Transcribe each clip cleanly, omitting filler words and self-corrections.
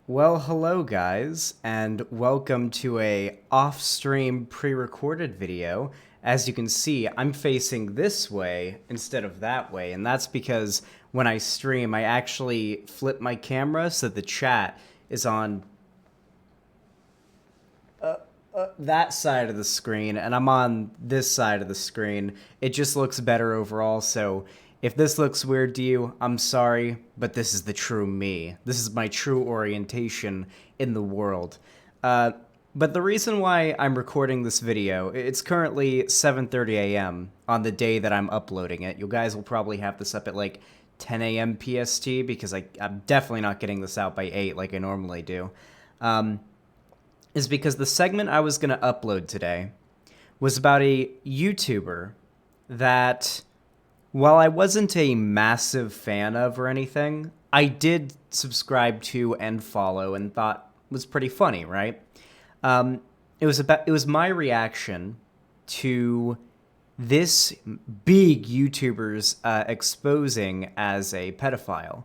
Well, hello guys, and welcome to a off-stream pre-recorded video. As you can see, I'm facing this way instead of that way, and that's because when I stream, I actually flip my camera so the chat is on that side of the screen, and I'm on this side of the screen. It just looks better overall, so if this looks weird to you, I'm sorry, but this is the true me. This is my true orientation in the world. But the reason why I'm recording this video, it's currently 7:30 a.m. on the day that I'm uploading it. You guys will probably have this up at like 10 a.m. PST because I'm definitely not getting this out by 8 like I normally do. Is because the segment I was going to upload today was about a YouTuber that, while I wasn't a massive fan of or anything, I did subscribe to and follow and thought was pretty funny, right? It was my reaction to this big YouTuber's exposing as a pedophile.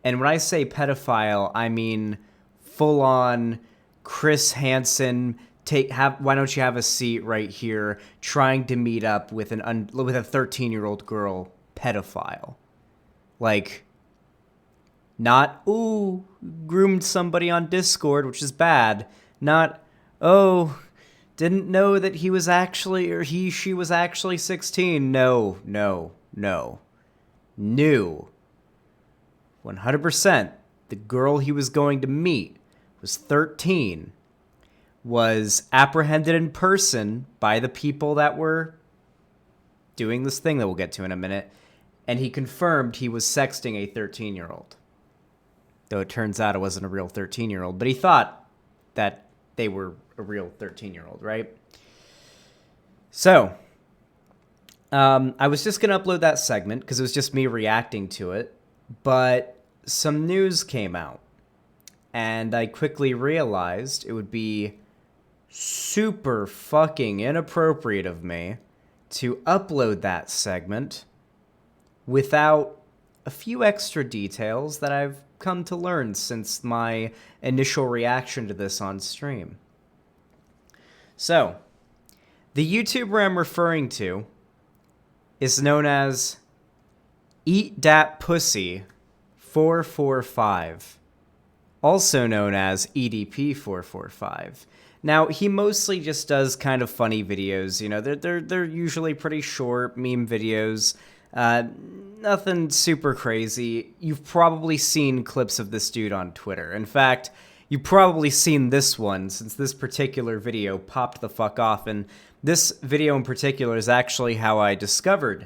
And when I say pedophile, I mean full-on Chris Hansen, why don't you have a seat right here, trying to meet up with a 13-year-old girl pedophile. Like, not, ooh, groomed somebody on Discord, which is bad. Not, oh, didn't know that he was actually, or she was actually 16. No. Knew 100% the girl he was going to meet was 13, was apprehended in person by the people that were doing this thing that we'll get to in a minute, and he confirmed he was sexting a 13-year-old. Though it turns out it wasn't a real 13-year-old, but he thought that they were a real 13-year-old, right? So, I was just going to upload that segment because it was just me reacting to it, but some news came out. And I quickly realized it would be super fucking inappropriate of me to upload that segment without a few extra details that I've come to learn since my initial reaction to this on stream. So, the YouTuber I'm referring to is known as EDP445. Also known as EDP445. Now, he mostly just does kind of funny videos. You know, they're usually pretty short meme videos. Nothing super crazy. You've probably seen clips of this dude on Twitter. In fact, you've probably seen this one since this particular video popped the fuck off. And this video in particular is actually how I discovered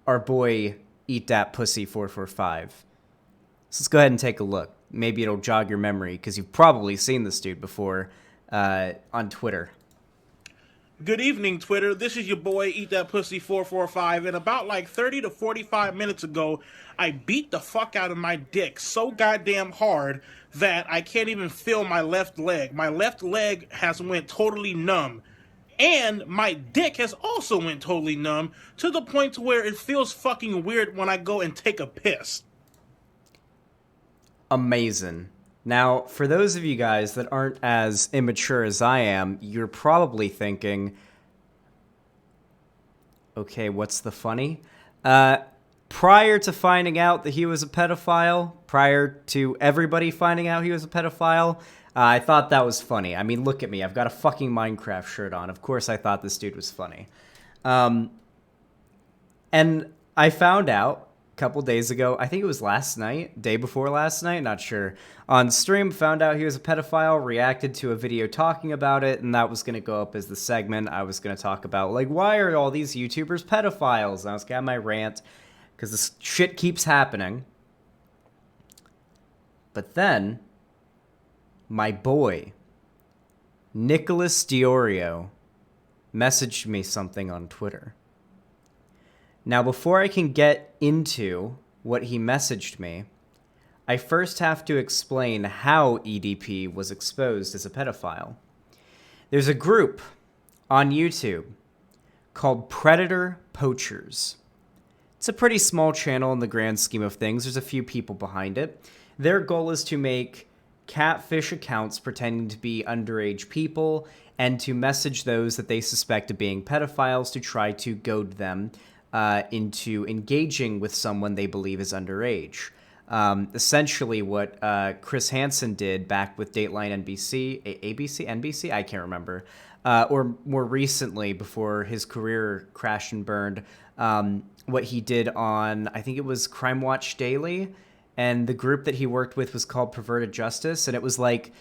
our boy Eat Dat Pussy 445. So let's go ahead and take a look. Maybe it'll jog your memory, because you've probably seen this dude before on Twitter. Good evening, Twitter. This is your boy, Eat That Pussy 445, and about like 30 to 45 minutes ago, I beat the fuck out of my dick so goddamn hard that I can't even feel my left leg. My left leg has went totally numb. And my dick has also went totally numb, to the point to where it feels fucking weird when I go and take a piss. Amazing. Now, for those of you guys that aren't as immature as I am, you're probably thinking, okay, what's the funny? Prior to finding out that he was a pedophile, prior to everybody finding out he was a pedophile, I thought that was funny. I mean, look at me. I've got a fucking Minecraft shirt on. Of course I thought this dude was funny. And I found out couple days ago, I think it was last night, day before last night, not sure, on stream, found out he was a pedophile, reacted to a video talking about it, and that was going to go up as the segment. I was going to talk about, like, why are all these YouTubers pedophiles? And I was going to have my rant, because this shit keeps happening. But then, my boy, Nicholas Diorio, messaged me something on Twitter. Now, before I can get into what he messaged me, I first have to explain how EDP was exposed as a pedophile. There's a group on YouTube called Predator Poachers. It's a pretty small channel in the grand scheme of things. There's a few people behind it. Their goal is to make catfish accounts pretending to be underage people and to message those that they suspect of being pedophiles to try to goad them into engaging with someone they believe is underage. Essentially what Chris Hansen did back with Dateline NBC, ABC, NBC, I can't remember, or more recently before his career crashed and burned, what he did on, I think it was Crime Watch Daily, and the group that he worked with was called Perverted Justice, and it was like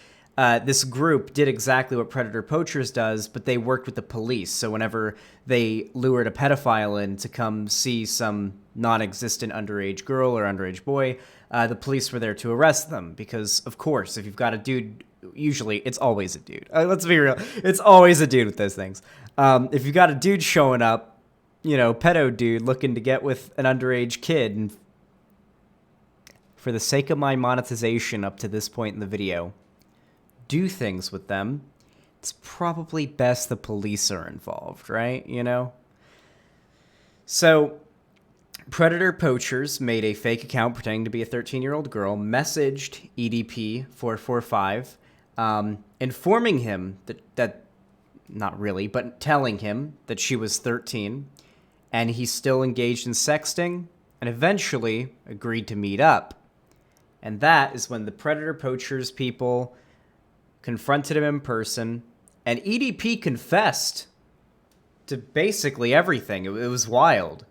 this group did exactly what Predator Poachers does, but they worked with the police. So whenever they lured a pedophile in to come see some non-existent underage girl or underage boy, the police were there to arrest them because, of course, if you've got a dude, usually it's always a dude. Let's be real. It's always a dude with those things. If you've got a dude showing up, you know, pedo dude looking to get with an underage kid, and for the sake of my monetization up to this point in the video, do things with them, it's probably best the police are involved, right? You know? So, Predator Poachers made a fake account pretending to be a 13-year-old girl, messaged EDP445, informing him that, not really, but telling him that she was 13, and he still engaged in sexting, and eventually agreed to meet up. And that is when the Predator Poachers people confronted him in person, and EDP confessed to basically everything. It was wild.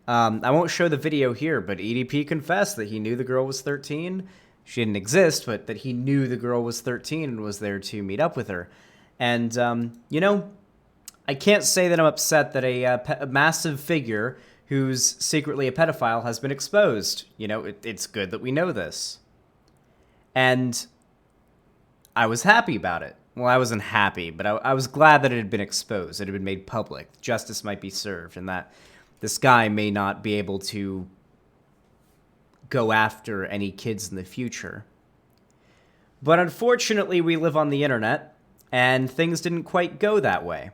I won't show the video here, but EDP confessed that he knew the girl was 13. She didn't exist, but that he knew the girl was 13 and was there to meet up with her. And, you know, I can't say that I'm upset that a massive figure who's secretly a pedophile has been exposed. You know, it's good that we know this. And I was happy about it. Well, I wasn't happy, but I was glad that it had been exposed, it had been made public. Justice might be served, and that this guy may not be able to go after any kids in the future. But unfortunately, we live on the internet, and things didn't quite go that way.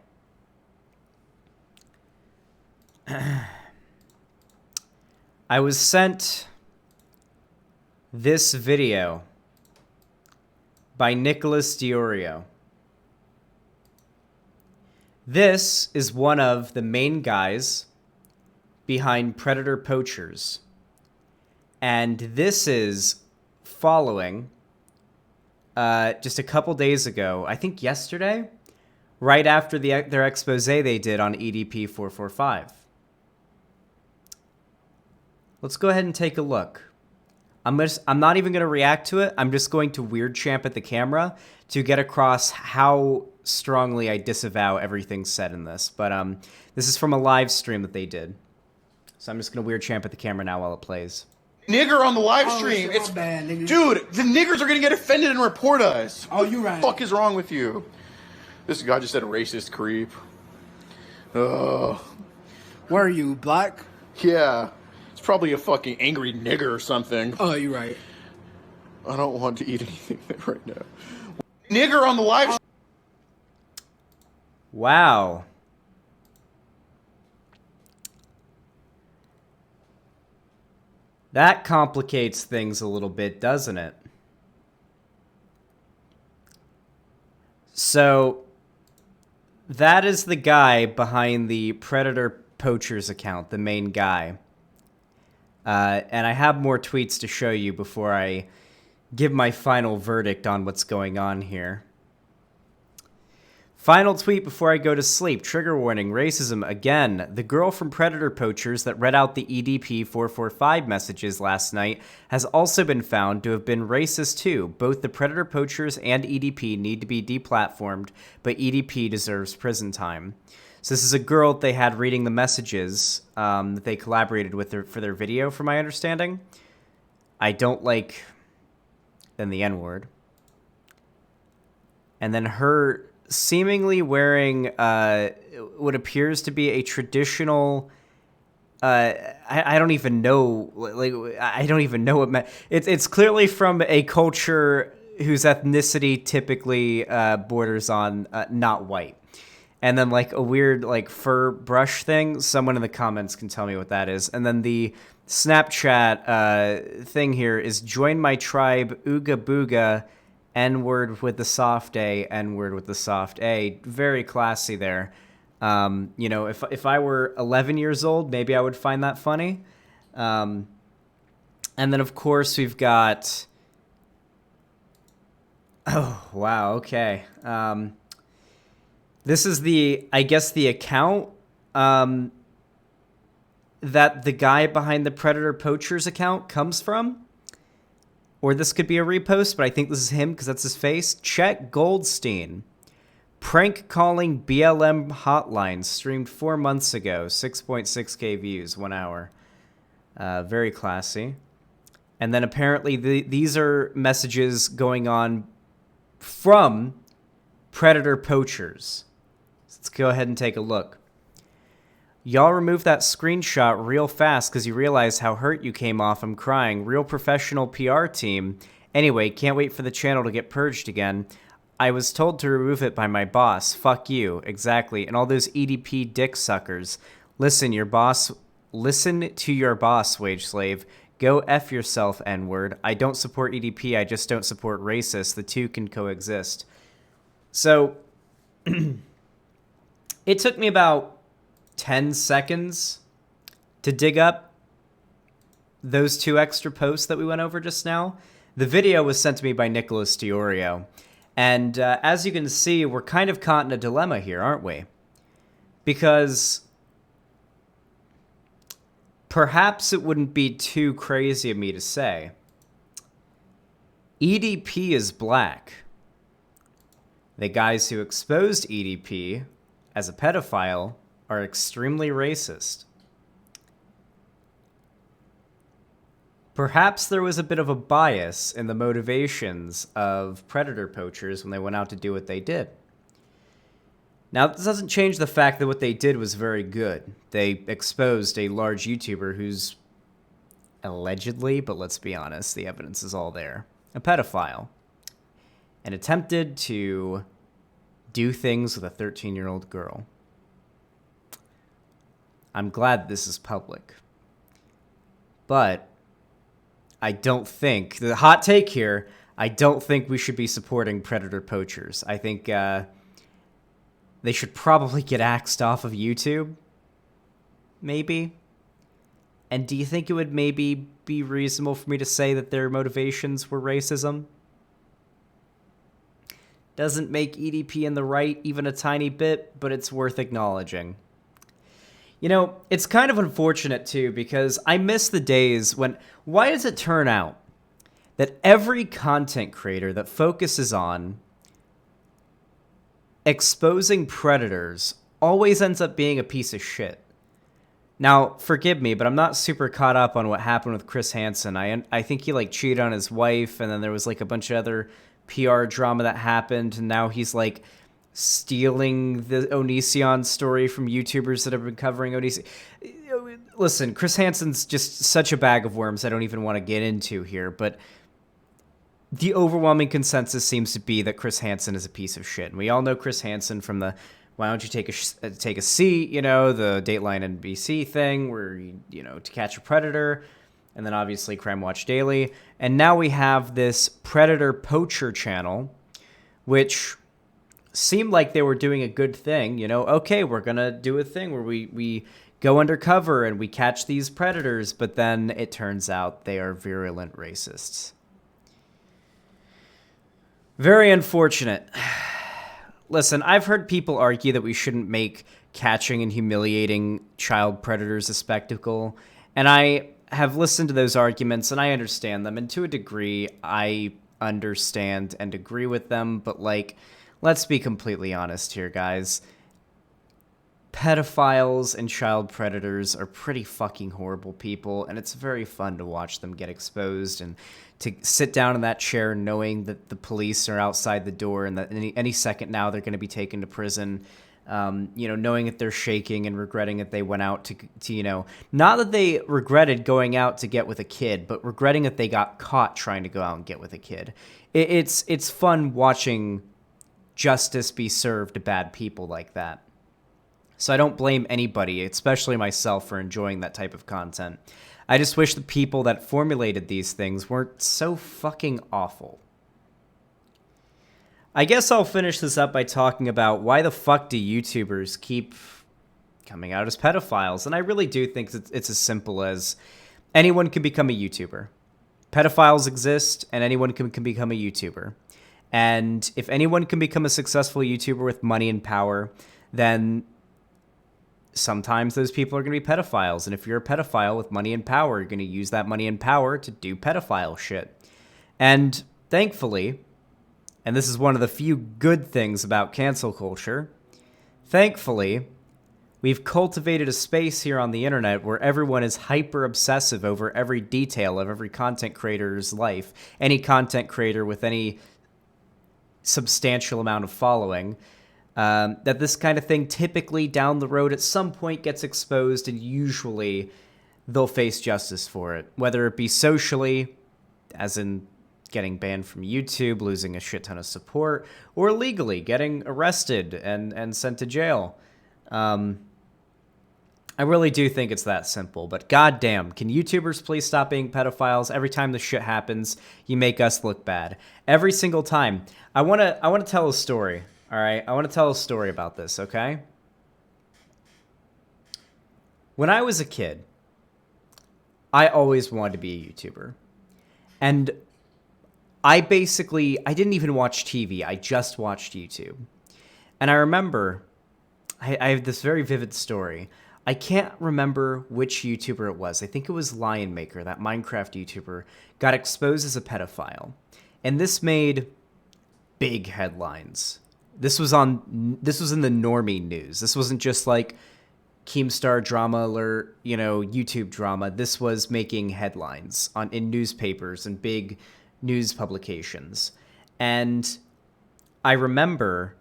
I was sent this video by Nicholas Diorio. This is one of the main guys behind Predator Poachers. And this is following just a couple days ago, I think yesterday, right after their expose they did on EDP445. Let's go ahead and take a look. I'm not even going to react to it. I'm just going to weird champ at the camera to get across how strongly I disavow everything said in this. But this is from a live stream that they did. So I'm just going to weird champ at the camera now while it plays. Nigger on the live stream. It's bad, nigga. Dude, the niggers are going to get offended and report us. Oh, you right. What the fuck is wrong with you? This guy just said a racist creep. Ugh. Where are you, black? Yeah. It's probably a fucking angry nigger or something. Oh, you right. I don't want to eat anything right now. Nigger on the live stream. Wow. That complicates things a little bit, doesn't it? So, that is the guy behind the Predator Poachers account, the main guy. And I have more tweets to show you before I give my final verdict on what's going on here. Final tweet before I go to sleep. Trigger warning, racism again. The girl from Predator Poachers that read out the EDP445 messages last night has also been found to have been racist too. Both the Predator Poachers and EDP need to be deplatformed, but EDP deserves prison time. So this is a girl that they had reading the messages that they collaborated with for their video, from my understanding. I don't like then the N-word. And then her seemingly wearing what appears to be a traditional I don't even know, like, I don't even know what it's clearly from a culture whose ethnicity typically borders on not white. And then like a weird like fur brush thing. Someone in the comments can tell me what that is. And then the Snapchat thing here is join my tribe Ooga Booga N-word with the soft A, N-word with the soft A. Very classy there. You know, if I were 11 years old, maybe I would find that funny. And then, of course, we've got... Oh, wow, okay. This is I guess the account that the guy behind the Predator Poachers account comes from. Or this could be a repost, but I think this is him because that's his face. Chet Goldstein. Prank calling BLM hotline streamed 4 months ago. 6.6k views, 1 hour. Very classy. And then apparently these are messages going on from Predator Poachers. Let's go ahead and take a look. Y'all remove that screenshot real fast because you realize how hurt you came off. I'm crying. Real professional PR team. Anyway, can't wait for the channel to get purged again. I was told to remove it by my boss. Fuck you. Exactly. And all those EDP dick suckers. Listen to your boss, wage slave. Go F yourself, N-word. I don't support EDP. I just don't support racists. The two can coexist. So, it took me about 10 seconds to dig up those 2 extra posts that we went over just now. The video was sent to me by Nicholas Diorio. And as you can see, we're kind of caught in a dilemma here, aren't we? Because perhaps it wouldn't be too crazy of me to say, EDP is black. The guys who exposed EDP as a pedophile are extremely racist. Perhaps there was a bit of a bias in the motivations of predator poachers when they went out to do what they did. Now, this doesn't change the fact that what they did was very good. They exposed a large YouTuber who's allegedly, but let's be honest, the evidence is all there, a pedophile, and attempted to do things with a 13-year-old girl. I'm glad this is public. But I don't think, the hot take here, I don't think we should be supporting predator poachers. I think they should probably get axed off of YouTube. Maybe. And do you think it would maybe be reasonable for me to say that their motivations were racism? Doesn't make EDP in the right even a tiny bit, but it's worth acknowledging. You know, it's kind of unfortunate, too, because I miss the days when... Why does it turn out that every content creator that focuses on exposing predators always ends up being a piece of shit? Now, forgive me, but I'm not super caught up on what happened with Chris Hansen. I think he, like, cheated on his wife, and then there was, like, a bunch of other PR drama that happened, and now he's, like... stealing the Onision story from YouTubers that have been covering Onision. Listen, Chris Hansen's just such a bag of worms I don't even want to get into here, but the overwhelming consensus seems to be that Chris Hansen is a piece of shit. And we all know Chris Hansen from the why don't you take a seat, you know, the Dateline NBC thing where, you know, To Catch a Predator, and then obviously Crime Watch Daily. And now we have this Predator Poacher channel, which... seemed like they were doing a good thing, you know, okay, we're gonna do a thing where we go undercover and we catch these predators, but then it turns out they are virulent racists. Very unfortunate. Listen, I've heard people argue that we shouldn't make catching and humiliating child predators a spectacle, and I have listened to those arguments and I understand them, and to a degree I understand and agree with them, but like, let's be completely honest here, guys. Pedophiles and child predators are pretty fucking horrible people, and it's very fun to watch them get exposed and to sit down in that chair knowing that the police are outside the door and that any second now they're going to be taken to prison. You know, knowing that they're shaking and regretting that they went out to, you know, not that they regretted going out to get with a kid, but regretting that they got caught trying to go out and get with a kid. It's fun watching justice be served to bad people like that. So I don't blame anybody, especially myself, for enjoying that type of content. I just wish the people that formulated these things weren't so fucking awful. I guess I'll finish this up by talking about why the fuck do YouTubers keep coming out as pedophiles? And I really do think it's as simple as anyone can become a YouTuber. Pedophiles exist, and anyone can become a YouTuber. And if anyone can become a successful YouTuber with money and power, then sometimes those people are going to be pedophiles. And if you're a pedophile with money and power, you're going to use that money and power to do pedophile shit. And thankfully, and this is one of the few good things about cancel culture, thankfully, we've cultivated a space here on the internet where everyone is hyper obsessive over every detail of every content creator's life. Any content creator with any substantial amount of following, that this kind of thing typically down the road at some point gets exposed, and usually they'll face justice for it, whether it be socially, as in getting banned from YouTube, losing a shit ton of support, or legally getting arrested and sent to jail. I really do think it's that simple, but goddamn, can YouTubers please stop being pedophiles? Every time this shit happens, you make us look bad. Every single time. I want to tell a story, all right? I want to tell a story about this, okay? When I was a kid, I always wanted to be a YouTuber. And I didn't even watch TV. I just watched YouTube. And I remember, I have this very vivid story. I can't remember which YouTuber it was. I think it was Lionmaker, that Minecraft YouTuber, got exposed as a pedophile. And this made big headlines. This was in the normie news. This wasn't just like Keemstar drama alert, YouTube drama. This was making headlines in newspapers and big news publications. And I remember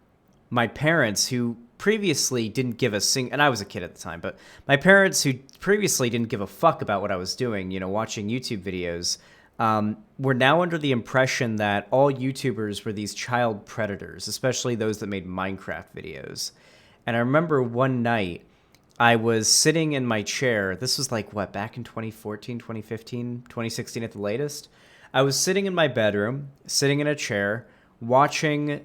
my parents, who previously didn't give and I was a kid at the time, but my parents, who previously didn't give a fuck about what I was doing, watching YouTube videos, were now under the impression that all YouTubers were these child predators, especially those that made Minecraft videos. And I remember one night I was sitting in my chair. This was back in 2014, 2015, 2016 at the latest. I was sitting in my bedroom, sitting in a chair, watching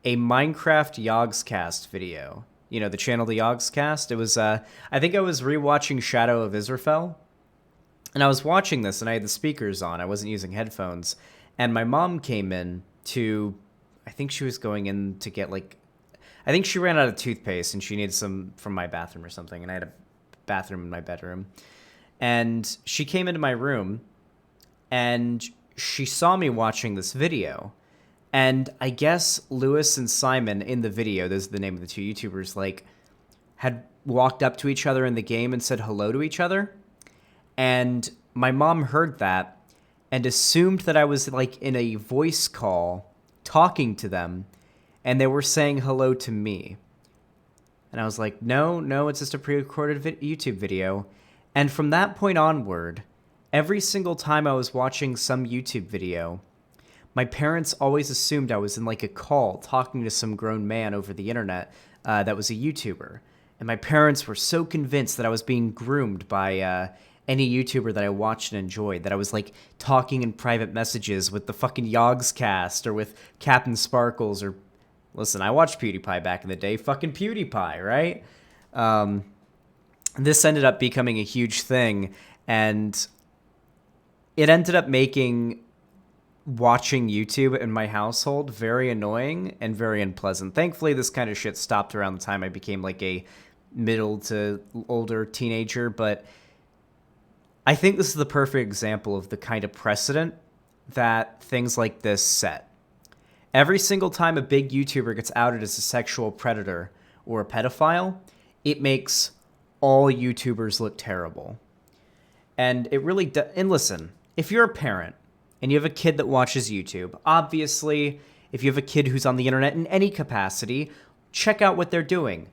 a Minecraft Yogscast video. The channel The Yogscast. It was, I think I was rewatching Shadow of Israfel. And I was watching this, and I had the speakers on. I wasn't using headphones. And my mom came in I think she was going in to get, I think she ran out of toothpaste, and she needed some from my bathroom or something. And I had a bathroom in my bedroom. And she came into my room, and she saw me watching this video. And I guess Lewis and Simon in the video, those are the name of the two YouTubers, had walked up to each other in the game and said hello to each other. And my mom heard that and assumed that I was in a voice call talking to them, and they were saying hello to me. And I was like, no, it's just a pre-recorded YouTube video. And from that point onward, every single time I was watching some YouTube video, my parents always assumed I was in a call talking to some grown man over the internet that was a YouTuber. And my parents were so convinced that I was being groomed by any YouTuber that I watched and enjoyed, that I was talking in private messages with the fucking Yogscast or with Captain Sparkles or... Listen, I watched PewDiePie back in the day. Fucking PewDiePie, right? This ended up becoming a huge thing, and it ended up making watching YouTube in my household very annoying and very unpleasant. Thankfully, this kind of shit stopped around the time I became a middle to older teenager, but I think this is the perfect example of the kind of precedent that things like this set. Every single time a big YouTuber gets outed as a sexual predator or a pedophile, it makes all YouTubers look terrible. And it really and listen, if you're a parent and you have a kid that watches YouTube, obviously, if you have a kid who's on the internet in any capacity, check out what they're doing.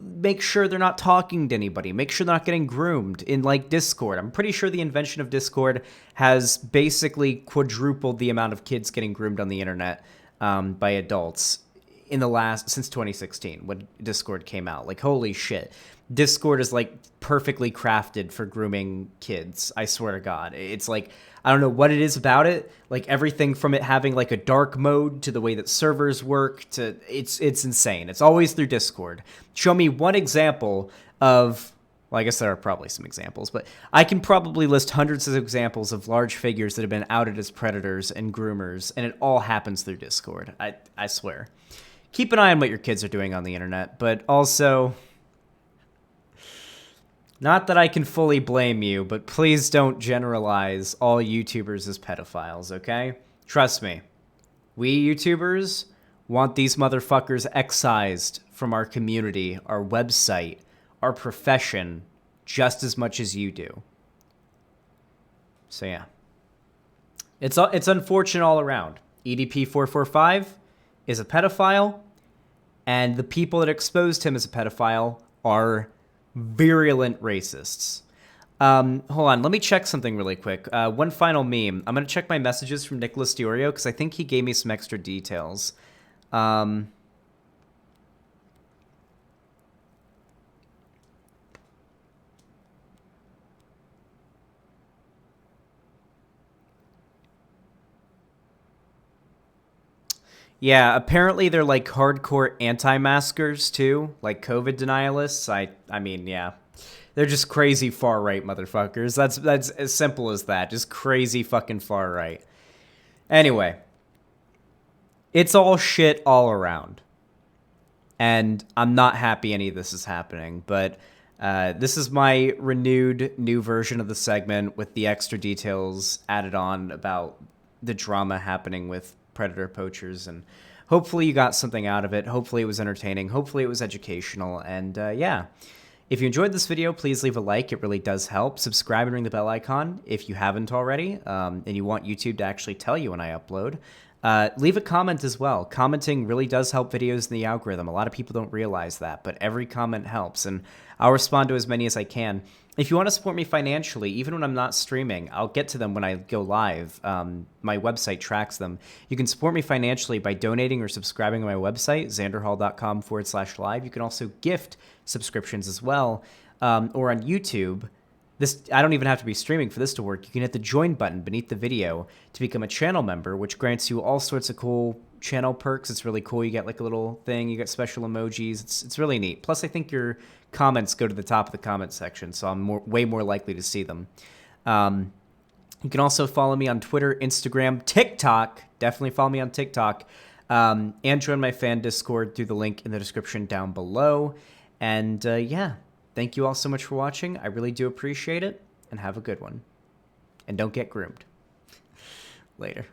Make sure they're not talking to anybody. Make sure they're not getting groomed in Discord. I'm pretty sure the invention of Discord has basically quadrupled the amount of kids getting groomed on the internet by adults since 2016 when Discord came out. Holy shit. Discord is like perfectly crafted for grooming kids. I swear to God. It's like, I don't know what it is about it. Like everything from it having like a dark mode to the way that servers work to it's insane. It's always through Discord. Show me one example of, well, I guess there are probably some examples, but I can probably list hundreds of examples of large figures that have been outed as predators and groomers, and it all happens through Discord. I swear. Keep an eye on what your kids are doing on the internet, but also, not that I can fully blame you, but please don't generalize all YouTubers as pedophiles, okay? Trust me. We YouTubers want these motherfuckers excised from our community, our website, our profession, just as much as you do. So yeah. It's unfortunate all around. EDP445 is a pedophile, and the people that exposed him as a pedophile are virulent racists. Hold on, let me check something really quick. One final meme. I'm going to check my messages from Nicholas Diorio because I think he gave me some extra details. Yeah, apparently they're like hardcore anti-maskers too, like COVID denialists. I mean, yeah. They're just crazy far right motherfuckers. That's as simple as that. Just crazy fucking far right. Anyway, it's all shit all around. And I'm not happy any of this is happening, but this is my renewed new version of the segment with the extra details added on about the drama happening with Predator Poachers, and hopefully you got something out of it. Hopefully it was entertaining. Hopefully it was educational. And yeah, if you enjoyed this video, please leave a like. It really does help. Subscribe and ring the bell icon if you haven't already, and you want YouTube to actually tell you when I upload. Leave a comment as well. Commenting really does help videos in the algorithm. A lot of people don't realize that, but every comment helps, and I'll respond to as many as I can. If you want to support me financially, even when I'm not streaming, I'll get to them when I go live. My website tracks them. You can support me financially by donating or subscribing to my website, xanderhall.com/live. You can also gift subscriptions as well, or on YouTube. I don't even have to be streaming for this to work. You can hit the join button beneath the video to become a channel member, which grants you all sorts of cool channel perks. It's really cool. You get like a little thing. You get special emojis. It's really neat. Plus, I think your comments go to the top of the comment section, so I'm way more likely to see them. You can also follow me on Twitter, Instagram, TikTok. Definitely follow me on TikTok. And join my fan Discord through the link in the description down below. And yeah. Thank you all so much for watching. I really do appreciate it, and have a good one. And don't get groomed. Later.